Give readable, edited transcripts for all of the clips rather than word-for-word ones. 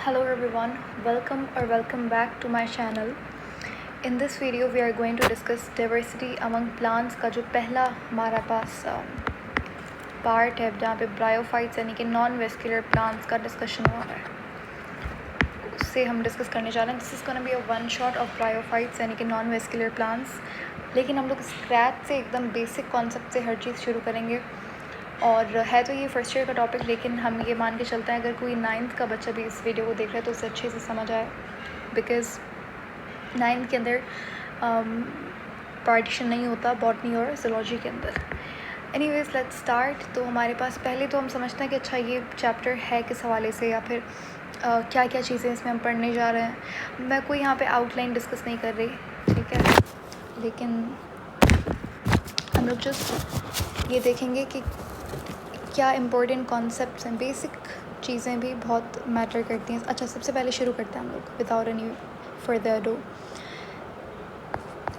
Hello everyone, welcome back to my channel. In this video we are going to discuss diversity among plants का जो पहला हमारा पास part है जहाँ पे ब्रायोफाइट्स यानी कि नॉन वेस्कुलर प्लांट्स का डिस्कशन हुआ है उससे हम डिस्कस करने जा रहे हैं. This is gonna be a one shot of bryophytes यानी कि नॉन वेस्कुलर प्लांट्स. लेकिन हम लोग स्क्रैच से एकदम बेसिक कॉन्सेप्ट से हर चीज़ शुरू करेंगे. और है तो ये फर्स्ट ईयर का टॉपिक, लेकिन हम ये मान के चलते हैं अगर कोई 9th का बच्चा भी इस वीडियो को देख रहा है तो उसे अच्छे से समझ आए, बिकॉज़ 9th के अंदर पार्टीशन नहीं होता बॉटनी और ज़ूलॉजी के अंदर. Anyways let's start. तो हमारे पास पहले तो हम समझते हैं कि अच्छा ये चैप्टर है किस हवाले से या फिर क्या क्या चीज़ें इसमें हम पढ़ने जा रहे हैं. मैं कोई यहाँ पे आउटलाइन डिस्कस नहीं कर रही, ठीक है, लेकिन हम लोग जस्ट ये देखेंगे कि क्या इम्पोर्टेंट कॉन्सेप्ट्स हैं. बेसिक चीज़ें भी बहुत मैटर करती हैं. अच्छा, सबसे पहले शुरू करते हैं हम लोग विदाउट एनी फर्दर अडू.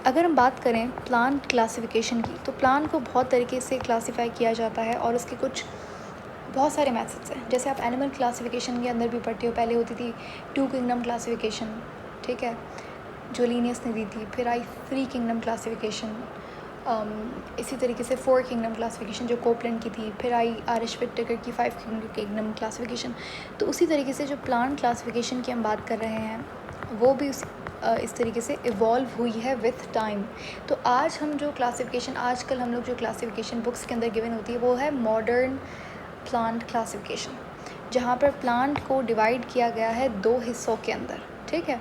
अगर हम बात करें प्लांट क्लासिफिकेशन की, तो प्लांट को बहुत तरीके से क्लासीफाई किया जाता है और उसके कुछ बहुत सारे मेथड्स हैं. जैसे आप एनिमल क्लासिफिकेशन के अंदर भी पढ़ते हो. पहले होती थी 2 किंगडम क्लासिफिकेशन, ठीक है, जो लीनियस ने दी थी. फिर आई 3 किंगडम क्लासिफिकेशन. इसी तरीके से 4 किंगडम क्लासिफिकेशन जो कोपलैंड की थी. फिर आई आर.एच. विट्टेकर की 5 किंगडम क्लासिफिकेशन. तो उसी तरीके से जो प्लांट क्लासिफिकेशन की हम बात कर रहे हैं वो भी इस तरीके से इवॉल्व हुई है विथ टाइम. तो आज हम जो क्लासिफिकेशन आजकल हम लोग जो क्लासिफिकेशन बुक्स के अंदर गिवन होती है वो है मॉडर्न प्लांट क्लासिफिकेशन, जहाँ पर प्लांट को डिवाइड किया गया है 2 हिस्सों के अंदर, ठीक है.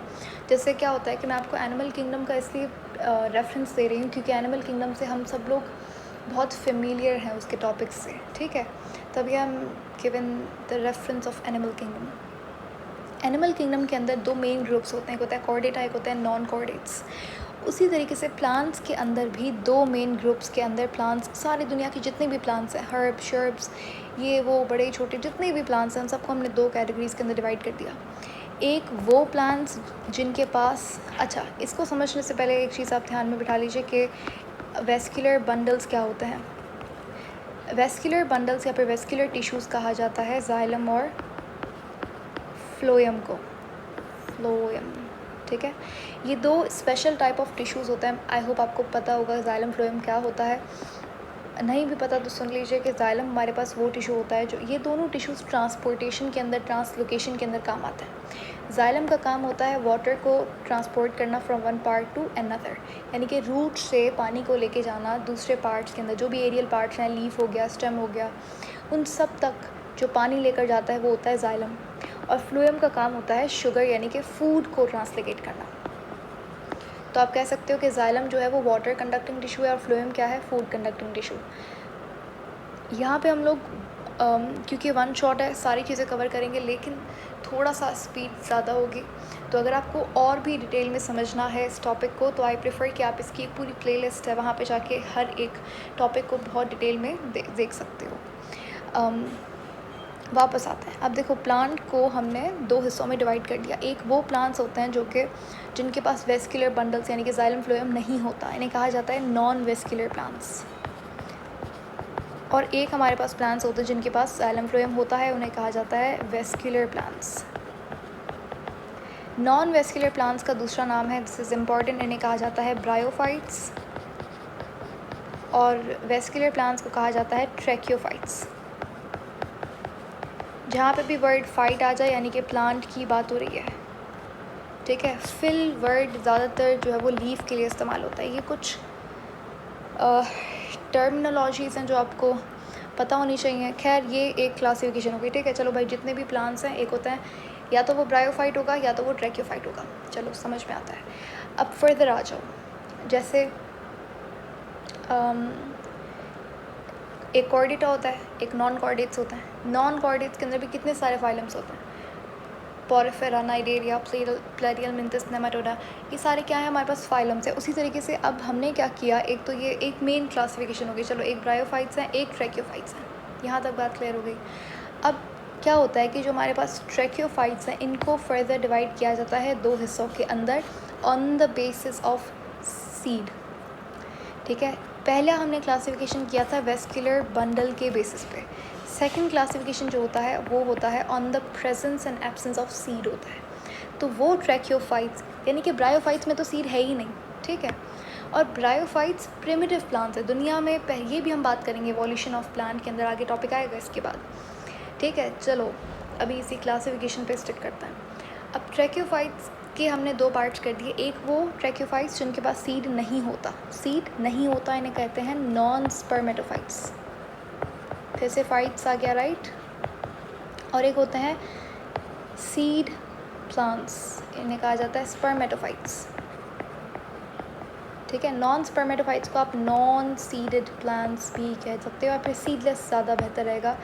जैसे क्या होता है कि मैं आपको एनिमल किंगडम का इसलिए रेफरेंस दे रही हूँ क्योंकि एनिमल किंगडम से हम सब लोग बहुत फेमिलियर हैं उसके टॉपिक्स से, ठीक है. तभी हम given the reference of animal kingdom. Animal kingdom के अंदर 2 मेन ग्रुप्स होते हैं, एक होता है कॉर्डेटा, एक होता है नॉन कॉर्डेट्स. उसी तरीके से प्लांट्स के अंदर भी 2 मेन ग्रुप्स के अंदर प्लांट्स, सारी दुनिया के जितने भी प्लांट्स हैं, हर्ब शर्ब्स, ये वो बड़े छोटे जितने भी प्लांट्स हैं, सबको हमने 2 कैटेगरीज़ के अंदर डिवाइड कर दिया. एक वो प्लांट्स जिनके पास, अच्छा, इसको समझने से पहले एक चीज़ आप ध्यान में बिठा लीजिए कि वेस्कुलर बंडल्स क्या होते हैं. वेस्कुलर बंडल्स या फिर वेस्कुलर टिश्यूज़ कहा जाता है जाइलम और फ्लोएम को. फ्लोएम, ठीक है. ये 2 स्पेशल टाइप ऑफ टिश्यूज़ होते हैं. आई होप आपको पता होगा जाइलम फ्लोएम क्या होता है. नहीं भी पता तो सुन लीजिए कि जाइलम हमारे पास वो टिश्यू होता है जो, ये दोनों टिश्यूज़ ट्रांसपोर्टेशन के अंदर, ट्रांसलोकेशन के अंदर काम आते हैं. जाइलम का काम होता है वाटर को ट्रांसपोर्ट करना from one part two another, यानी कि रूट से पानी को लेके जाना दूसरे पार्ट्स के अंदर. जो भी एरियल पार्ट्स हैं, लीफ हो गया, स्टेम हो गया, उन सब तक जो पानी लेकर जाता है वो होता है जाइलम. और फ्लोएम का काम होता है शुगर यानी कि फूड को ट्रांसलोकेट करना. तो आप कह सकते हो कि जाइलम जो है वो वाटर कंडक्टिंग टिश्यू है और फ्लोएम क्या है, फूड कंडक्टिंग टिश्यू. यहाँ पे हम लोग क्योंकि वन शॉट है सारी चीज़ें कवर करेंगे, लेकिन थोड़ा सा स्पीड ज़्यादा होगी. तो अगर आपको और भी डिटेल में समझना है इस टॉपिक को तो आई प्रेफर कि आप इसकी एक पूरी प्लेलिस्ट है, वहाँ पे जाके हर एक टॉपिक को बहुत डिटेल में देख सकते हो. वापस आते हैं. अब देखो, प्लांट को हमने 2 हिस्सों में डिवाइड कर दिया. एक वो प्लांट्स होते हैं जो कि जिनके पास वेस्कुलर बंडल्स यानी कि जाइलम फ्लोएम नहीं होता, इन्हें कहा जाता है नॉन वेस्कुलर प्लांट्स. और एक हमारे पास प्लांट्स होते हैं जिनके पास जाइलम फ्लोएम होता है, उन्हें कहा जाता है vascular plants. Non vascular plants का दूसरा नाम है, दिस इज़ इम्पॉर्टेंट, इन्हें कहा जाता है ब्रायोफाइट्स. और वेस्कुलर प्लांट्स को कहा जाता है ट्रैकियोफाइट्स. जहाँ पे भी वर्ड फाइट आ जाए यानी कि प्लांट की बात हो रही है, ठीक है. फिल वर्ड ज़्यादातर जो है वो लीफ के लिए इस्तेमाल होता है. ये कुछ टर्मिनोलॉजीज़ हैं जो आपको पता होनी चाहिए. खैर, ये एक क्लासिफिकेशन होगी, ठीक है. चलो भाई, जितने भी प्लांट्स हैं, एक होता है या तो वो ब्रायोफाइट होगा या तो वो ट्रैकियोफाइट होगा. चलो, समझ में आता है. अब फर्दर आ जाओ. जैसे एक कॉर्डेटा होता है, एक नॉन कॉर्डेट्स होता है. नॉन कॉर्डेट्स के अंदर भी कितने सारे फाइलम्स होते हैं, पोरिफेरा, नाइडेरिया, प्लेरियल, मिंथस, नेमाटोडा, ये सारे क्या है हमारे पास फाइलम्स है. उसी तरीके से अब हमने क्या किया, एक तो ये एक मेन क्लासिफिकेशन हो गई. चलो, एक ब्रायोफाइट्स हैं, एक ट्रैकियोफाइट्स हैं. यहाँ तक बात क्लियर हो गई. अब क्या होता है कि जो हमारे पास ट्रैकियोफाइट्स हैं, इनको फर्दर डिवाइड किया जाता है 2 हिस्सों के अंदर on the basis of seed, ठीक है. पहला हमने क्लासिफिकेशन किया था वेस्कुलर बंडल के बेसिस पे। सेकंड क्लासिफिकेशन जो होता है वो होता है on the presence and absence of seed होता है। तो वो ट्रैकियोफाइट्स यानी कि ब्रायोफाइट्स में तो सीड है ही नहीं, ठीक है। और ब्रायोफाइट्स प्रिमिटिव प्लांट्स है दुनिया में। ये भी हम बात करेंगे इवोल्यूशन ऑफ प्लांट के अंदर, आगे टॉपिक आएगा इसके बाद, ठीक है। चलो अभी इसी क्लासिफिकेशन पे स्टिक करते हैं। अब ट्रैकियोफाइट्स के हमने दो पार्ट्स कर दिए। एक वो ट्रैकियोफाइट्स जिनके पास सीड नहीं होता, इन्हें कहते हैं नॉन स्पर्मेटोफाइट्स। फिर से फाइट्स आ गया, राइट। और एक होते हैं सीड प्लांट्स, इन्हें कहा जाता है स्पर्मेटोफाइट्स, ठीक है। नॉन स्पर्मेटोफाइट्स को आप नॉन सीडेड प्लांट्स भी कह सकते हो, या फिर सीडलेस ज़्यादा बेहतर रहेगा,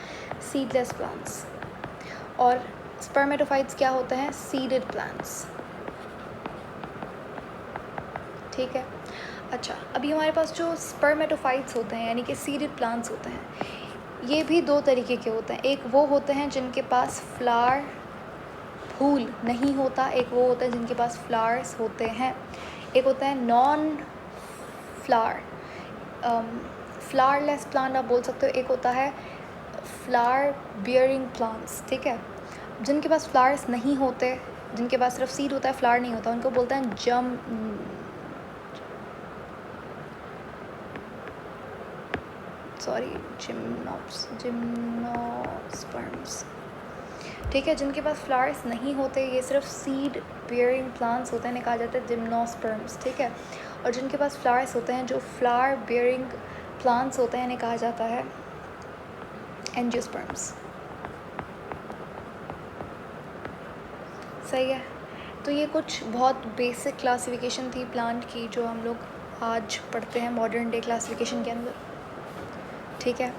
सीडलेस प्लांट्स। और स्पर्मेटोफाइट्स क्या होते हैं, सीडेड प्लांट्स, ठीक है। अच्छा, अभी हमारे पास जो स्पर्मेटोफाइट्स होते हैं यानी कि सीडेड प्लांट्स होते हैं, ये भी दो तरीके के होते हैं। एक वो होते हैं जिनके पास फ्लावर, फूल नहीं होता, एक वो होता है जिनके पास फ्लावर्स होते हैं। एक होता है नॉन फ्लावर, फ्लावरलेस प्लांट आप बोल सकते हो। एक होता है फ्लावर बियरिंग प्लांट्स, ठीक है। जिनके पास फ्लावर्स नहीं होते, जिनके पास सिर्फ सीड होता है, फ्लावर नहीं होता, उनको बोलते हैं जिम्नोस्पर्म्स, ठीक है। जिनके पास फ्लावर्स नहीं होते, ये सिर्फ सीड बियरिंग प्लांट्स होते हैं, इन्हें कहा जाता है जिम्नोस्पर्म्स, ठीक है। और जिनके पास फ्लावर्स होते हैं, जो फ्लावर बियरिंग प्लांट्स होते हैं, इन्हें कहा जाता है एंजियोस्पर्म्स, सही है। तो ये कुछ बहुत बेसिक क्लासिफिकेशन थी प्लांट की जो हम लोग आज पढ़ते हैं मॉडर्न डे क्लासिफिकेशन के अंदर, ठीक है।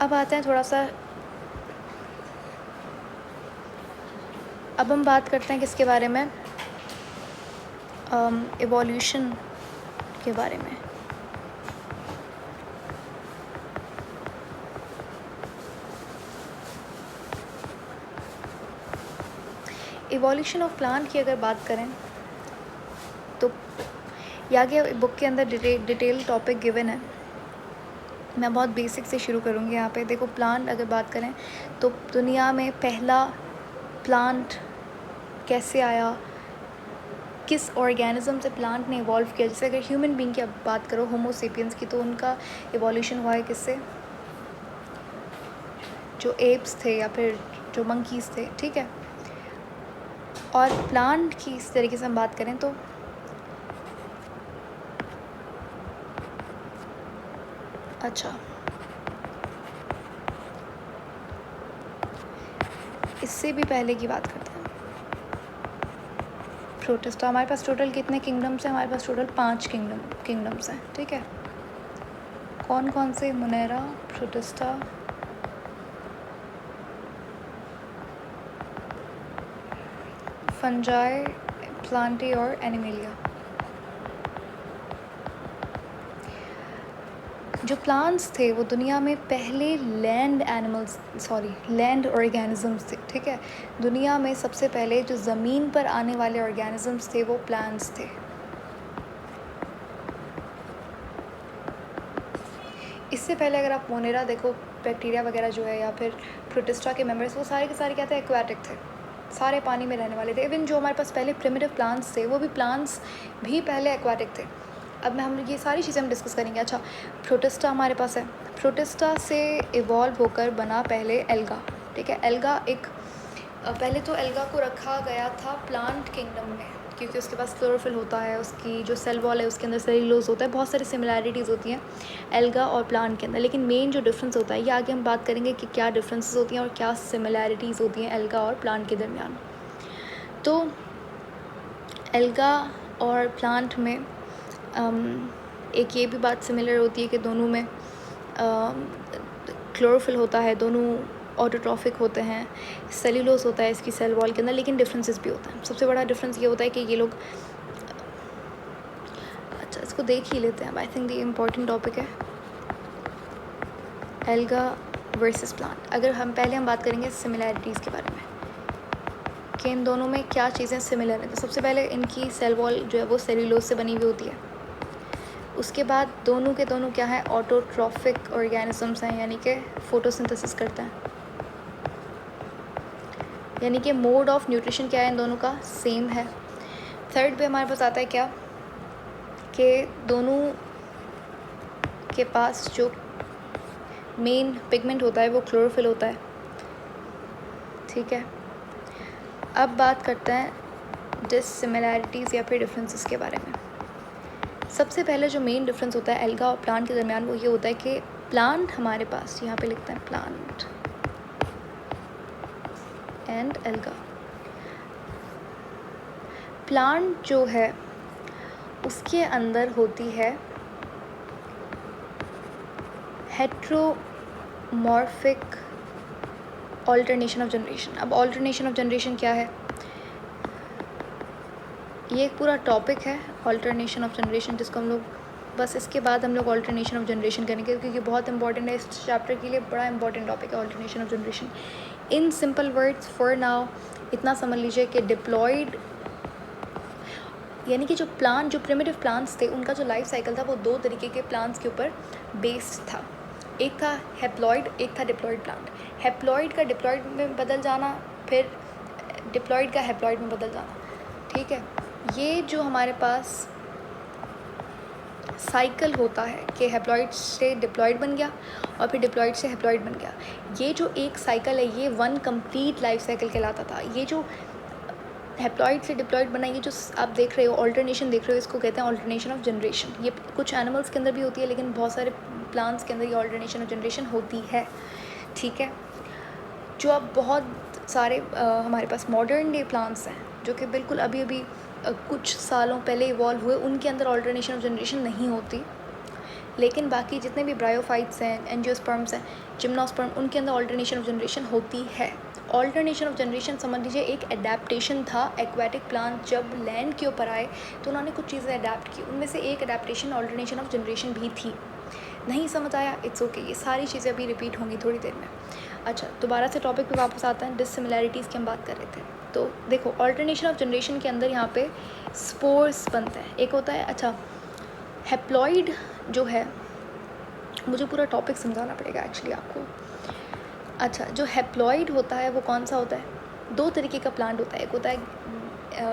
अब आते हैं थोड़ा सा, अब हम बात करते हैं किसके बारे में, इवोल्यूशन के बारे में। इवोल्यूशन ऑफ प्लांट की अगर बात करें तो आगे बुक के अंदर डिटेल टॉपिक गिवन है। मैं बहुत बेसिक से शुरू करूँगी यहाँ पे। देखो, प्लांट अगर बात करें तो दुनिया में पहला प्लांट कैसे आया, किस ऑर्गेनिज्म से प्लांट ने इवॉल्व किया। जैसे अगर ह्यूमन बीइंग की अब बात करो, होमो सेपियंस की, तो उनका इवोल्यूशन हुआ है किससे, जो एप्स थे या फिर जो मंकीज़ थे, ठीक है। और प्लांट की इस तरीके से हम बात करें तो अच्छा, इससे भी पहले की बात करते हैं। प्रोटिस्टा, हमारे पास टोटल कितने किंगडम्स हैं, हमारे पास टोटल 5 किंगडम्स हैं, ठीक है। कौन कौन से, मोनेरा, प्रोटिस्टा, फंजाई, प्लांटी और एनिमेलिया। जो प्लांट्स थे वो दुनिया में पहले लैंड ऑर्गेनिजम्स थे, ठीक है। दुनिया में सबसे पहले जो ज़मीन पर आने वाले ऑर्गेनिजम्स थे वो प्लांट्स थे। इससे पहले अगर आप मोनेरा देखो, बैक्टीरिया वगैरह जो है, या फिर प्रोटिस्टा के मेंबर्स, वो सारे के सारे क्या थे, एक्वाटिक थे, सारे पानी में रहने वाले थे। इवन जो हमारे पास पहले प्रिमिटिव प्लांट्स थे, वो भी प्लांट्स भी पहले एक्वाटिक थे। अब हम ये सारी चीज़ें हम डिस्कस करेंगे। अच्छा, प्रोटिस्टा हमारे पास है, प्रोटिस्टा से इवॉल्व होकर बना पहले एल्गा, ठीक है। एल्गा एक पहले तो एल्गा को रखा गया था प्लांट किंगडम में, क्योंकि उसके पास क्लोरोफिल होता है, उसकी जो सेल वॉल है उसके अंदर सेल्यूलोज होता है, बहुत सारी सिमिलैरिटीज़ होती हैं एल्गा और प्लांट के अंदर। लेकिन मेन जो डिफरेंस होता है, ये आगे हम बात करेंगे कि क्या डिफरेंसेस होती हैं और क्या सिमिलैरिटीज़ होती हैं एल्गा और प्लांट के दरमियान। तो एल्गा और प्लांट में एक ये भी बात सिमिलर होती है कि दोनों में क्लोरोफिल होता है, दोनों ऑटोट्रॉफिक होते हैं, सेल्यूलोज होता है इसकी सेल वॉल के अंदर, लेकिन डिफरेंसेस भी होता है। सबसे बड़ा डिफरेंस ये होता है कि ये लोग, अच्छा इसको देख ही लेते हैं, आई थिंक ये इम्पॉर्टेंट टॉपिक है, एल्गा वर्सेस प्लांट। अगर हम पहले बात करेंगे सिमिलैरिटीज़ के बारे में कि इन दोनों में क्या चीज़ें सिमिलर हैं, तो सबसे पहले इनकी सेल वॉल जो है वो सेल्यूलोज से बनी हुई होती है। उसके बाद दोनों के दोनों क्या है, ऑटोट्रॉफिक ऑर्गेनिजम्स हैं, यानी कि फोटोसिंथेसिस करते हैं, यानी कि मोड ऑफ न्यूट्रिशन क्या है इन दोनों का, सेम है। थर्ड पे हमारे पास आता है क्या, कि दोनों के पास जो मेन पिगमेंट होता है वो क्लोरोफिल होता है, ठीक है। अब बात करते हैं डिससिमिलैरिटीज़ या फिर डिफरेंसेस के बारे में। सबसे पहले जो मेन डिफरेंस होता है एल्गा और प्लांट के दरमियान वो ये होता है कि प्लांट हमारे पास, यहाँ पे लिखते हैं प्लांट एंड एल्गा, प्लांट जो है उसके अंदर होती है हेट्रोमॉर्फिक ऑल्टरनेशन ऑफ जनरेशन। अब ऑल्टरनेशन ऑफ जनरेशन क्या है, ये एक पूरा टॉपिक है ऑल्टरनेशन ऑफ जनरेशन, जिसको हम लोग बस इसके बाद हम लोग ऑल्टरनेशन ऑफ जनरेशन करेंगे, क्योंकि बहुत इंपॉर्टेंट है इस चैप्टर के लिए, बड़ा इंपॉर्टेंट टॉपिक है alternation of generation. In simple words for now इतना समझ लीजिए कि डिप्लॉयड यानी कि जो प्लांट, जो प्रिमिटिव प्लांट्स थे उनका जो लाइफ साइकिल था वो दो तरीके के प्लांट्स के ऊपर बेस्ड था, एक था हैप्लॉयड, एक था डिप्लॉयड प्लांट। हैप्लॉयड का डिप्लॉयड में बदल जाना, फिर डिप्लॉयड का हैप्लॉयड में बदल जाना, ठीक है। ये जो हमारे पास साइकिल होता है कि हैप्लॉयड से डिप्लॉयड बन गया और फिर डिप्लॉयड से हैप्लॉयड बन गया, ये जो एक साइकिल है ये वन कंप्लीट लाइफ साइकिल कहलाता था। ये जो हैप्लॉयड से डिप्लॉयड बना, ये जो आप देख रहे हो ऑल्टरनेशन देख रहे हो, इसको कहते हैं ऑल्टरनेशन ऑफ जनरेशन। ये कुछ एनिमल्स के अंदर भी होती है, लेकिन बहुत सारे प्लांट्स के अंदर ये ऑल्टरनेशन ऑफ जनरेशन होती है, ठीक है। जो अब बहुत सारे हमारे पास मॉडर्न डे प्लांट्स हैं जो कि बिल्कुल अभी अभी कुछ सालों पहले इवॉल्व हुए, उनके अंदर ऑल्टरनेशन ऑफ जनरेशन नहीं होती, लेकिन बाकी जितने भी ब्रायोफाइट्स हैं, एंजियोस्पर्म्स हैं, जिम्नोस्पर्म, उनके अंदर ऑल्टरनेशन ऑफ जनरेशन होती है। ऑल्टरनेशन ऑफ जनरेशन समझ लीजिए एक एडेप्टेशन था। एक्वाटिक प्लांट जब लैंड के ऊपर आए तो उन्होंने कुछ चीज़ें अडेप्ट की, उनमें से एक एडेप्टेशन ऑल्टरनेशन ऑफ जनरेशन भी थी। नहीं समझ आया, इट्स ओके, ये सारी चीज़ें अभी रिपीट होंगी थोड़ी देर में। अच्छा, दोबारा से टॉपिक पे वापस आते हैं, डिससिमिलैरिटीज़ की हम बात कर रहे थे। तो देखो ऑल्टरनेशन ऑफ जनरेशन के अंदर यहाँ पे स्पोर्स बनते हैं, एक होता है, अच्छा हैप्लॉयड जो है, मुझे पूरा टॉपिक समझाना पड़ेगा एक्चुअली आपको। अच्छा, जो हैप्लॉयड होता है वो कौन सा होता है, दो तरीके का प्लांट होता है, एक होता है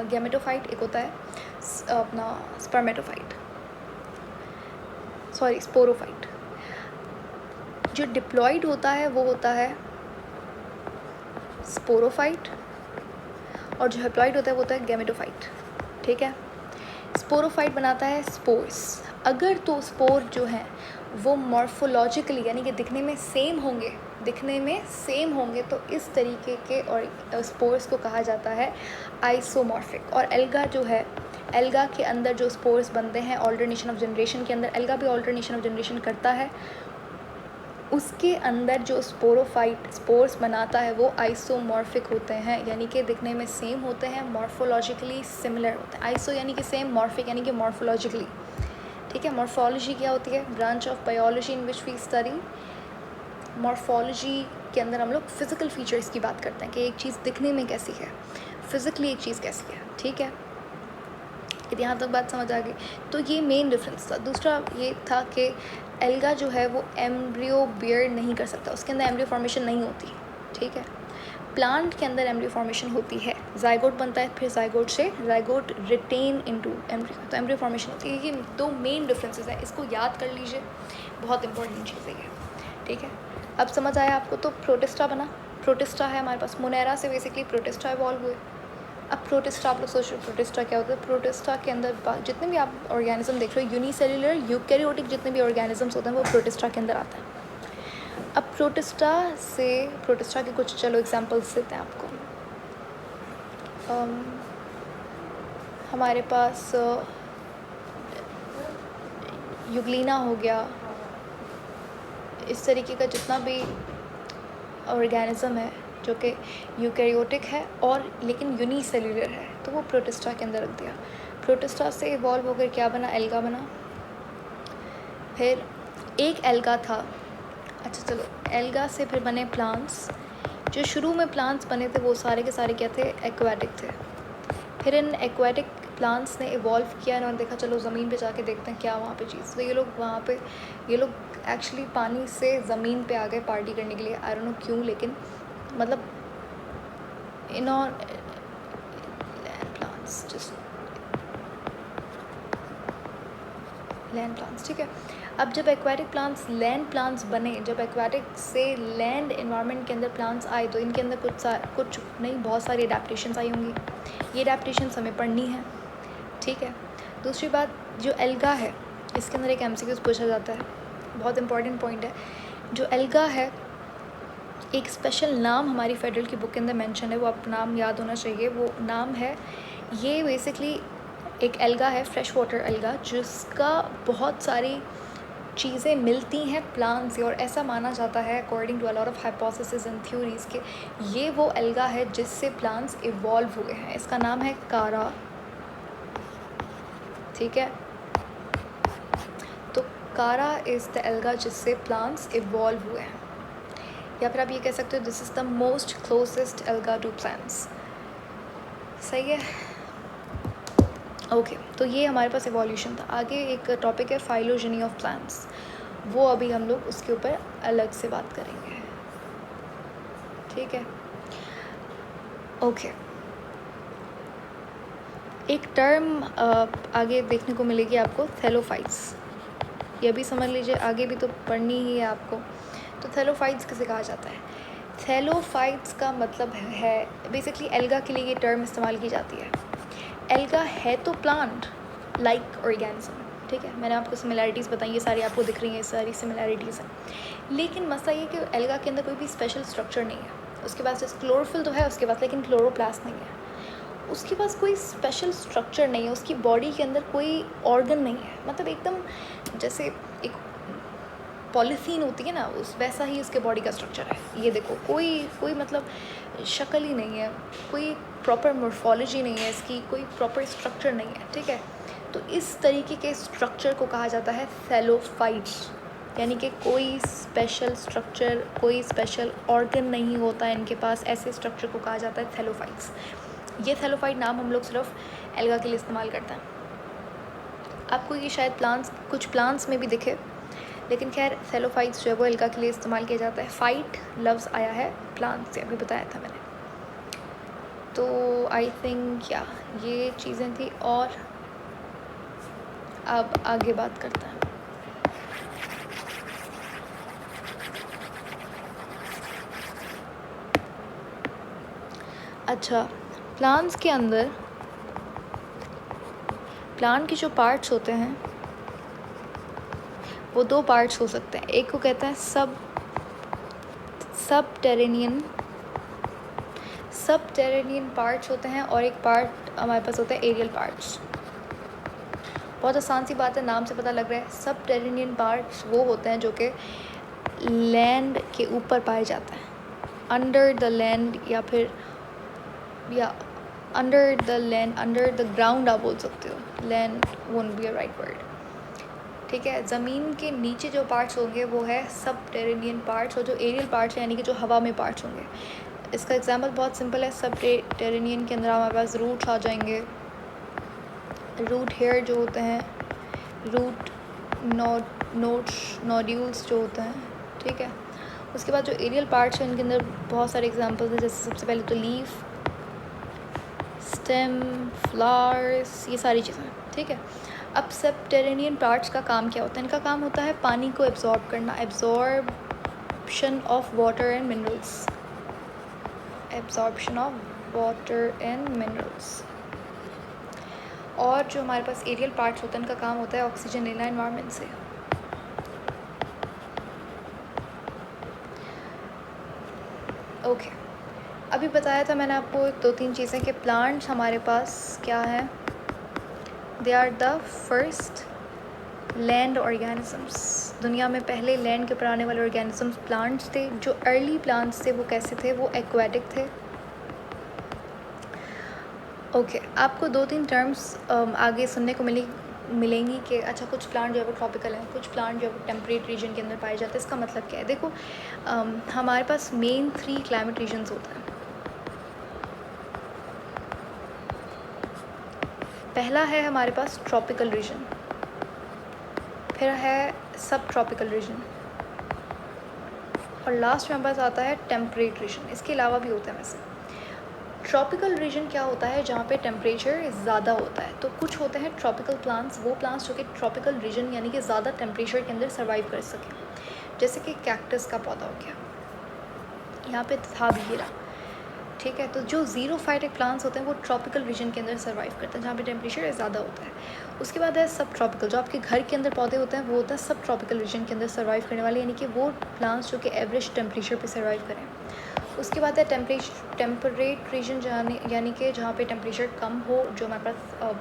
गैमेटोफाइट, एक होता है अपना स्पर्मेटोफाइट, सॉरी स्पोरोफाइट। जो डिप्लॉयड होता है वो होता है स्पोरोफाइट और जो हैप्लॉयड होता है वो होता है गैमेटोफाइट, ठीक है। स्पोरोफाइट बनाता है स्पोर्स। अगर तो स्पोर जो है वो मॉर्फोलॉजिकली यानी कि दिखने में सेम होंगे, तो इस तरीके के और स्पोर्स को कहा जाता है आइसोमॉर्फिक। और एल्गा जो है, एल्गा के अंदर जो स्पोर्स बनते हैं ऑल्टरनेशन ऑफ जनरेशन के अंदर, एल्गा भी ऑल्टरनेशन ऑफ जनरेशन करता है, उसके अंदर जो स्पोरोफाइट स्पोर्स बनाता है वो आइसोमॉर्फिक होते हैं, यानी कि दिखने में सेम होते हैं, मॉर्फोलॉजिकली सिमिलर होते हैं। आइसो यानी कि सेम, मॉर्फिक यानी कि मॉर्फोलॉजिकली, ठीक है। मॉर्फोलॉजी क्या होती है, branch of biology in which we study. Morphology के अंदर हम लोग फिज़िकल फीचर्स की बात करते हैं कि एक चीज़ दिखने में कैसी है, फिज़िकली एक चीज़ कैसी है, ठीक है। यदि यहाँ तक बात समझ आ गई तो ये मेन डिफरेंस था। दूसरा ये था कि एल्गा जो है वो एम्ब्रियो बियर नहीं कर सकता, उसके अंदर एम्ब्रियो फॉर्मेशन नहीं होती, ठीक है। प्लांट के अंदर एम्ब्रियो फॉर्मेशन होती है, जाइगोट बनता है, फिर जाइगोट से जाइगोट रिटेन इनटू एम्ब्रियो, तो एम्ब्रियो फॉर्मेशन होती है। ये दो मेन डिफरेंसेस हैं, इसको याद कर लीजिए, बहुत इंपॉर्टेंट चीज़ है ये, ठीक है। अब समझ आया आपको। तो प्रोटिस्टा बना, प्रोटिस्टा है हमारे पास, मोनेरा से बेसिकली प्रोटिस्टा इवॉल्व हुए। अब प्रोटिस्टा आप लोग सोच रहे हो प्रोटिस्टा क्या होता है, प्रोटिस्टा के अंदर जितने भी आप ऑर्गेनिज्म देख रहे हो, यूनिसेल्युलर यूकैरियोटिक जितने भी ऑर्गेनिजम्स होते हैं वो प्रोटिस्टा के अंदर आते हैं। अब प्रोटिस्टा के कुछ चलो एग्जांपल्स देते हैं आपको। हमारे पास यूग्लिना हो गया, इस तरीके का जितना भी ऑर्गेनिज्म है जो कि यूकैरियोटिक है और लेकिन यूनिसेल्युलर है, तो वो प्रोटिस्टा के अंदर रख दिया। प्रोटिस्टा से इवॉल्व होकर क्या बना, एल्गा बना। फिर एक एल्गा था, अच्छा चलो, एल्गा से फिर बने प्लांट्स। जो शुरू में प्लांट्स बने थे वो सारे के सारे क्या थे, एक्वाटिक थे। फिर इन एक्वाटिक प्लांट्स ने इवॉल्व किया, इन्होंने देखा चलो ज़मीन पे जाके देखते हैं क्या वहाँ पे चीज़, तो ये लोग एक्चुअली पानी से ज़मीन पे आ गए पार्टी करने के लिए। आई डोंट नो क्यों, लेकिन मतलब land plants, just land plants, ठीक है। अब जब एक्वाटिक प्लांट्स लैंड प्लांट्स बने, जब एक्वाटिक से लैंड एनवायरनमेंट के अंदर प्लांट्स आए, तो इनके अंदर कुछ नहीं, बहुत सारी अडेप्टेशंस आई होंगी। ये अडेप्टेशंस हमें पढ़नी है, ठीक है। दूसरी बात, जो एल्गा है, इसके अंदर एक एमसीक्यूज़ पूछा जाता है, बहुत इंपॉर्टेंट पॉइंट है। जो एल्गा है, एक स्पेशल नाम हमारी फेडरल की बुक के अंदर मेंशन है, वो आपको नाम याद होना चाहिए। वो नाम है, ये बेसिकली एक एल्गा है, फ्रेश वाटर एल्गा, जिसका बहुत सारी चीज़ें मिलती हैं प्लांट से, और ऐसा माना जाता है according to a lot of hypothesis and theories के ये वो एल्गा है जिससे प्लांट्स इवॉल्व हुए हैं। इसका नाम है कारा, ठीक है। तो कारा इज़ द एल्गा जिससे प्लांट्स इवॉल्व हुए हैं, या फिर आप ये कह सकते हो this is the most closest alga to plants. सही है, ओके। तो ये हमारे पास एवोल्यूशन था। आगे एक टॉपिक है फाइलोजेनी ऑफ प्लांट्स, वो अभी हम लोग उसके ऊपर अलग से बात करेंगे, ठीक है, ओके। एक टर्म आगे देखने को मिलेगी आपको, थैलोफाइट्स। ये भी समझ लीजिए, आगे भी तो पढ़नी ही है आपको। तो थैलोफाइट्स किसे कहा जाता है? थैलोफाइट्स का मतलब है बेसिकली एल्गा के लिए ये टर्म इस्तेमाल की जाती है। एल्गा है तो प्लांट लाइक ऑर्गेनिज्म, ठीक है। मैंने आपको सिमिलैरिटीज़ बताई, ये सारी आपको दिख रही हैं, ये सारी सिमिलैरिटीज़ हैं। लेकिन मसला ये कि एल्गा के अंदर कोई भी स्पेशल स्ट्रक्चर नहीं है। उसके पास जैसे क्लोरोफिल तो है उसके पास, लेकिन क्लोरोप्लास्ट नहीं है। उसके पास कोई स्पेशल स्ट्रक्चर नहीं है, उसकी बॉडी के अंदर कोई ऑर्गन नहीं है। मतलब एकदम जैसे एक पॉलीथीन होती है ना, उस वैसा ही उसके बॉडी का स्ट्रक्चर है। ये देखो, कोई मतलब शक्ल ही नहीं है, कोई प्रॉपर मॉर्फोलॉजी नहीं है इसकी, कोई प्रॉपर स्ट्रक्चर नहीं है, ठीक है। तो इस तरीके के स्ट्रक्चर को कहा जाता है थैलोफाइट्स, यानी कि कोई स्पेशल स्ट्रक्चर, कोई स्पेशल ऑर्गन नहीं होता है इनके पास, ऐसे स्ट्रक्चर को कहा जाता है थैलोफाइट्स। ये थैलोफाइट नाम हम लोग सिर्फ एल्गा के लिए इस्तेमाल करते हैं। आपको ये शायद कुछ प्लांट्स में भी दिखे, लेकिन खैर थैलोफाइट्स जो है वो एल्गा के लिए इस्तेमाल किया जाता है। फाइट लफ्ज़ आया है प्लांट से, अभी बताया था मैंने। तो आई थिंक या ये चीज़ें थी, और अब आगे बात करते हैं। अच्छा, प्लांट्स के अंदर प्लांट के जो पार्ट्स होते हैं वो दो पार्ट्स हो सकते हैं। एक को कहते हैं सबटेरेनियन पार्ट्स होते हैं, और एक पार्ट हमारे पास होता है एरियल पार्ट्स। बहुत आसान सी बात है, नाम से पता लग रहा है। सबटेरेनियन पार्ट्स वो होते हैं जो कि लैंड के ऊपर पाए जाते हैं, अंडर द लैंड, या अंडर द ग्राउंड आप बोल सकते हो। Land won't be a right word, ठीक है। ज़मीन के नीचे जो पार्ट्स होंगे वो है सबटेरेनियन पार्ट्स, और जो एरियल पार्ट्स हैं यानी कि जो हवा में पार्ट्स होंगे। इसका एग्जांपल बहुत सिंपल है। सबटेरेनियन के अंदर हमारे पास रूट्स आ जाएंगे, रूट हेयर जो होते हैं, रूट नोड्यूल्स जो होते हैं, ठीक है। उसके बाद जो एरियल पार्ट्स हैं उनके अंदर बहुत सारे एग्जांपल्स हैं, जैसे सबसे पहले तो लीफ, स्टेम, फ्लावर्स, ये सारी चीज़ें, ठीक है। अब सबटेरेनियन पार्ट्स का काम क्या होता है? इनका काम होता है पानी को एब्जॉर्ब करना, absorption of water and minerals, absorption of water and minerals. और जो हमारे पास एरियल पार्ट्स होते हैं इनका काम होता है ऑक्सीजन लेना एनवायरनमेंट से। ओके, अभी बताया था मैंने आपको दो तीन चीज़ें कि प्लांट्स हमारे पास क्या हैं, they are the first land organisms. दुनिया में पहले लैंड के ऊपर आने वाले ऑर्गेनिजम्स प्लांट्स थे। जो अर्ली प्लांट्स थे वो कैसे थे? वो एक्वाटिक थे। ओके, आपको दो तीन टर्म्स आगे सुनने को मिलेंगी कि अच्छा कुछ प्लांट जो है वो ट्रॉपिकल हैं, कुछ प्लांट जो है वो टेम्परेट रीजन के अंदर पाए जाते हैं। इसका मतलब क्या है? देखो, हमारे पास मेन 3 क्लाइमेट रीजन्स होते हैं। पहला है हमारे पास ट्रॉपिकल रीजन, फिर है सब ट्रॉपिकल रीजन, और लास्ट में हमारे पास आता है टेम्परेट रीजन। इसके अलावा भी होता है वैसे। ट्रॉपिकल रीजन क्या होता है? जहाँ पे टेम्परेचर ज़्यादा होता है। तो कुछ होते हैं ट्रॉपिकल प्लांट्स, वो प्लांट्स जो कि ट्रॉपिकल रीजन यानी कि ज़्यादा टेम्परेचर के अंदर सर्वाइव कर सकें, जैसे कि कैक्टस का पौधा हो गया, यहाँ पे था भी हीरा, ठीक है। तो जो ज़ीरोफाइटिक प्लांट्स होते हैं वो ट्रॉपिकल रीजन के अंदर सर्वाइव करते हैं, जहाँ पे टेम्परेचर ज़्यादा होता है। उसके बाद है सब ट्रॉपिकल, जो आपके घर के अंदर पौधे होते हैं वो होता है सब ट्रॉपिकल रीजन के अंदर सर्वाइव करने वाले, यानी कि वो प्लांट्स जो कि एवरेज टेम्परेचर पे सर्वाइव करें। उसके बाद है टेम्परेट रीजन, यानी कि जहाँ पे टेम्परेचर कम हो, जो हमारे पास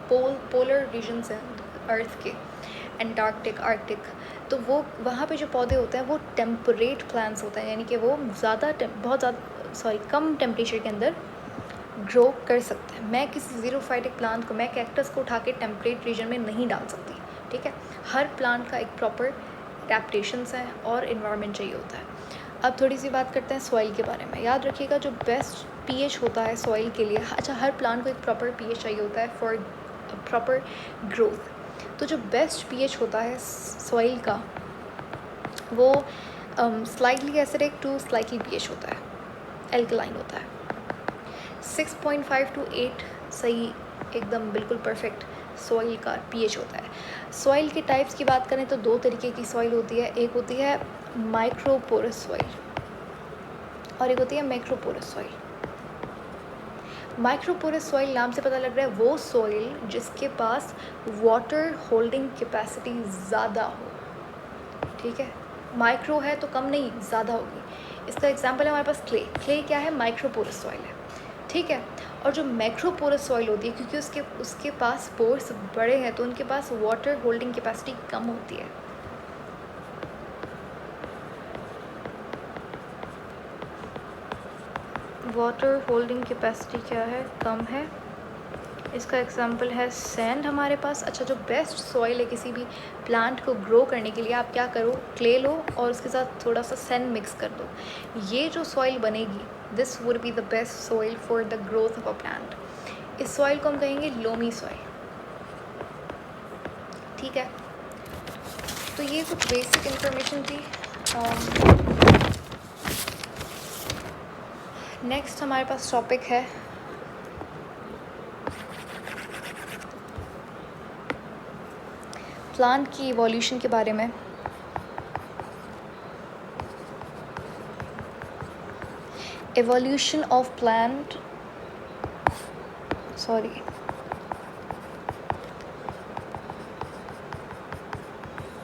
पोलर रीजन्स हैं अर्थ के, एंटार्कटिक, आर्कटिक, तो वो वहाँ पे जो पौधे होते हैं वो टेम्परेट प्लांट्स होते हैं, यानी कि वो कम टेम्परेचर के अंदर ग्रो कर सकते हैं। मैं किसी ज़ीरोफाइटिक प्लांट को, मैं कैक्टस को उठा के टेम्परेट रीजन में नहीं डाल सकती, ठीक है। हर प्लांट का एक प्रॉपर एडेप्टेशंस है और इन्वायरमेंट चाहिए होता है। अब थोड़ी सी बात करते हैं सॉइल के बारे में। याद रखिएगा जो बेस्ट पीएच होता है सॉइल के लिए, अच्छा हर प्लांट को एक प्रॉपर पीएच चाहिए होता है फॉर प्रॉपर ग्रोथ। तो जो बेस्ट पीएच होता है सॉइल का वो slightly acidic to slightly pH होता है, एल्कलाइन होता है। 6.5 to 8 सही, एकदम बिल्कुल परफेक्ट सॉइल का पीएच होता है। सॉइल के टाइप्स की बात करें तो दो तरीके की सॉइल होती है, एक होती है माइक्रोपोरस सॉइल और एक होती है मैक्रोपोरस सॉइल। माइक्रोपोरस सॉइल नाम से पता लग रहा है वो सॉइल जिसके पास वाटर होल्डिंग कैपेसिटी ज़्यादा हो, ठीक है। माइक्रो है तो कम नहीं, ज़्यादा होगी। इसका एग्जांपल है हमारे पास क्ले। क्ले क्या है? माइक्रोपोरस सॉइल है, ठीक है। और जो मैक्रोपोरस सॉइल होती है, क्योंकि उसके पास पोर्स बड़े हैं तो उनके पास वाटर होल्डिंग कैपेसिटी कम होती है। वाटर होल्डिंग कैपेसिटी क्या है? कम है। इसका एग्जांपल है सैंड हमारे पास। अच्छा, जो बेस्ट सॉइल है किसी भी प्लांट को ग्रो करने के लिए, आप क्या करो, क्ले लो और उसके साथ थोड़ा सा सैंड मिक्स कर दो। ये जो सॉइल बनेगी, this would be the best soil for the growth of a plant. इस सॉइल को हम कहेंगे लोमी सॉइल, ठीक है। तो ये कुछ बेसिक इन्फॉर्मेशन थी। नेक्स्ट हमारे पास टॉपिक है प्लांट की इवोल्यूशन के बारे में। एवोल्यूशन ऑफ प्लांट, सॉरी,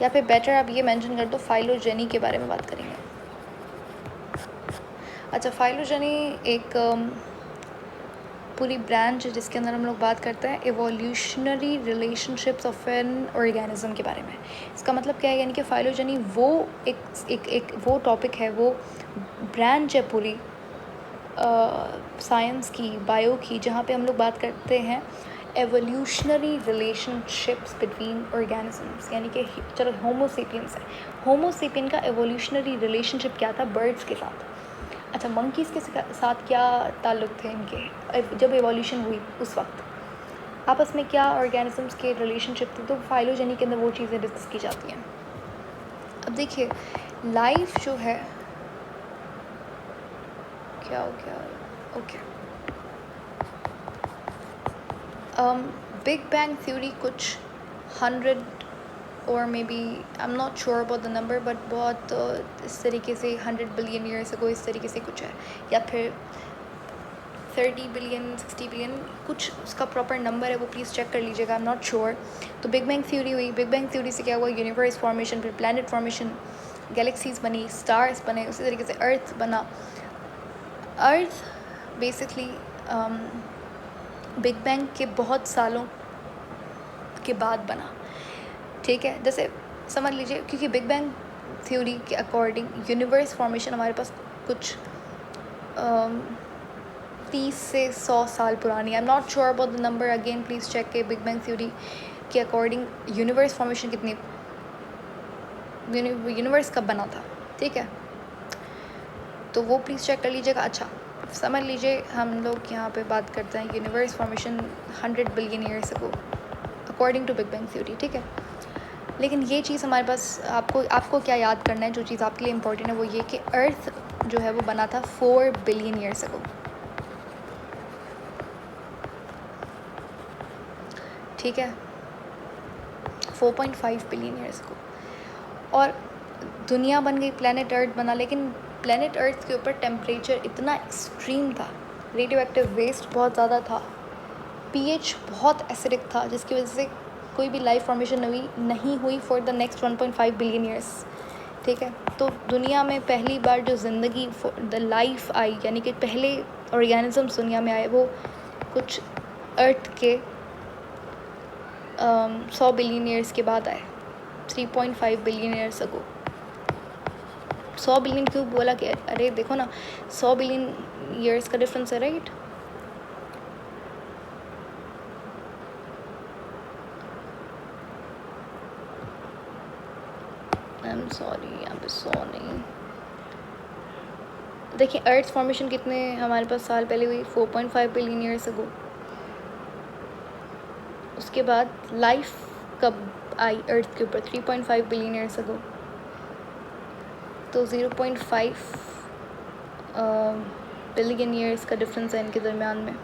या फिर बेटर आप ये मेंशन कर दो फाइलोजेनी के बारे में बात करेंगे। अच्छा, फाइलोजेनी एक पूरी ब्रांच है जिसके अंदर हम लोग बात करते हैं evolutionary relationships of an organism के बारे में। इसका मतलब क्या है? यानी कि फाइलोजेनी वो एक वो टॉपिक है, वो ब्रांच है पूरी साइंस की, बायो की, जहाँ पे हम लोग बात करते हैं एवोल्यूशनरी रिलेशनशिप्स बिटवीन ऑर्गेनिजम्स। यानी कि चलो होमोसेपियंस है, होमोसेपियन का एवोल्यूशनरी रिलेशनशिप क्या था? बर्ड्स के साथ। अच्छा, मंकीज़ के साथ क्या ताल्लुक़ थे इनके जब एवोल्यूशन हुई उस वक्त? आपस में क्या ऑर्गेनिजम्स के रिलेशनशिप थे? तो फाइलोजेनी के अंदर वो चीज़ें डिस्कस की जाती हैं। अब देखिए, लाइफ जो है, क्या हो गया, ओके, बिग बैंग थ्योरी कुछ 100 और may be, I am not sure about the number, but बहुत इस तरीके से 100 बिलियन ईयर्स अगो इस तरीके से कुछ है, या फिर 30 बिलियन 60 बिलियन, कुछ उसका प्रॉपर नंबर है, वो प्लीज़ चेक कर लीजिएगा, आई एम नॉट श्योर। तो बिग बैंग थ्योरी हुई, बिग बैंग थ्योरी से क्या हुआ? यूनिवर्स फॉर्मेशन, फिर प्लैनेट फॉर्मेशन, गैलेक्सीज बनी, स्टार्स बने, उसी तरीके से अर्थ बना। अर्थ बेसिकली बिग बैंग के बहुत सालों के बाद बना, ठीक है। जैसे समझ लीजिए, क्योंकि बिग बैंग थ्योरी के अकॉर्डिंग यूनिवर्स फॉर्मेशन हमारे पास कुछ 30 से 100 साल पुरानी, I am not sure about the number, again please check के बिग बैंग थ्योरी के अकॉर्डिंग यूनिवर्स फॉर्मेशन कितनी, यूनिवर्स कब बना था, ठीक है। तो वो प्लीज़ चेक कर लीजिएगा। अच्छा, समझ लीजिए हम लोग यहाँ पे बात करते हैं universe formation 100 billion years ago, according to big bang theory, ठीक है। लेकिन ये चीज़ हमारे पास, आपको क्या याद करना है, जो चीज़ आपके लिए इम्पोर्टेंट है वो ये कि अर्थ जो है वो बना था 4 बिलियन ईयर्स अगो, ठीक है, 4.5 बिलियन ईयर्स को। और दुनिया बन गई, प्लेनेट अर्थ बना, लेकिन प्लेनेट अर्थ के ऊपर टेम्परेचर इतना एक्सट्रीम था, रेडियो एक्टिव वेस्ट बहुत ज़्यादा था, पीएच बहुत एसिडिक था, जिसकी वजह से कोई भी लाइफ फॉर्मेशन नहीं हुई for the next 1.5 billion years, ठीक है। तो दुनिया में पहली बार जो ज़िंदगी, द लाइफ आई, यानी कि पहले ऑर्गेनिजम्स दुनिया में आए, वो कुछ अर्थ के 100 बिलियन ईयर्स के बाद आए, 3.5 बिलियन ईयर्स अगो। 100 बिलियन क्यों बोला कि अरे देखो ना 100 बिलियन ईयर्स का डिफरेंस है, राइट। आई एम सॉरी, यहाँ पे सो नहीं। देखिए अर्थ फॉर्मेशन कितने हमारे पास साल पहले हुई, 4.5 बिलियन ईयर्स अगो। उसके बाद लाइफ कब आई अर्थ के ऊपर, 3.5 बिलियन ईयर्स अगो। तो 0.5 बिलियन ईयर्स का डिफरेंस है इनके दरमियान में।